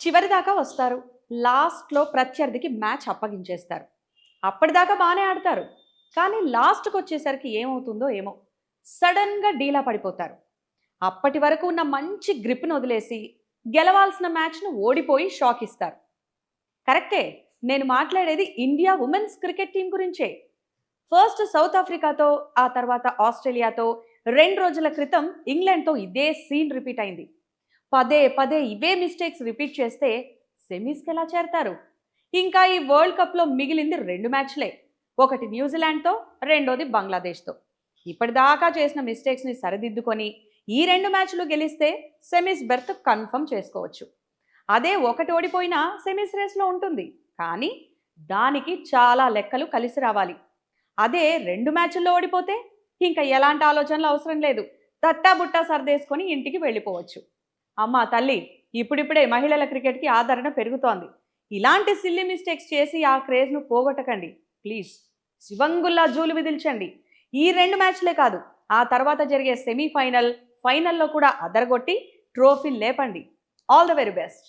చివరిదాకా వస్తారు. లాస్ట్‌లో ప్రత్యర్థికి మ్యాచ్ అప్పగించేస్తారు. అప్పటిదాకా బానే ఆడతారు. కానీ లాస్ట్‌కొచ్చేసరికి ఏమవుతుందో ఏమో! సడెన్‌గా డీలా పడిపోతారు. అప్పటి వరకు ఉన్న మంచి గ్రిప్‌ని వదిలేసి, గెలవాల్సిన మ్యాచ్‌ను ఓడిపోయి షాక్ ఇస్తారు. కరెక్టే. నేను మాట్లాడేది ఇండియా వుమెన్స్ క్రికెట్ టీమ్ గురించే. ఫస్ట్ సౌత్ ఆఫ్రికాతో, ఆ తర్వాత ఆస్ట్రేలియాతో, 2 రోజుల క్రితం ఇంగ్లాండ్‌తో ఇదే సీన్ రిపీట్ అయింది. పదే పదే ఇవే మిస్టేక్స్ రిపీట్ చేస్తే సెమీస్‌కెలా చేరతారు? ఇంకా ఈ వరల్డ్ కప్‌లో మిగిలింది 2 మ్యాచ్‌లే. ఒకటి న్యూజిలాండ్‌తో, రెండోది బంగ్లాదేశ్‌తో. ఇప్పటిదాకా చేసిన మిస్టేక్స్‌ని సరిదిద్దుకొని ఈ 2 మ్యాచ్‌లు గెలిస్తే సెమీస్ బెర్త్ కన్ఫర్మ్ చేసుకోవచ్చు. అదే ఒకటి ఓడిపోయినా సెమీస్ రేస్‌లో ఉంటుంది. కానీ దానికి చాలా లెక్కలు కలిసి రావాలి. అదే 2 మ్యాచ్‌ల్లో ఓడిపోతే ఇంకా ఎలాంటి ఆలోచనలు అవసరం లేదు. తట్టాబుట్టా సర్దేసుకొని ఇంటికి వెళ్ళిపోవచ్చు. అమ్మా తల్లి, ఇప్పుడిప్పుడే మహిళల క్రికెట్‌కి ఆదరణ పెరుగుతోంది. ఇలాంటి సిల్లీ మిస్టేక్స్ చేసి ఆ క్రేజ్‌ను పోగొట్టకండి. ప్లీజ్. శివంగుల్లా జూలు విదిల్చండి. ఈ 2 మ్యాచ్‌లే కాదు, ఆ తర్వాత జరిగే సెమీఫైనల్, ఫైనల్‌లో కూడా అదరగొట్టి ట్రోఫీ లేపండి. All the very best.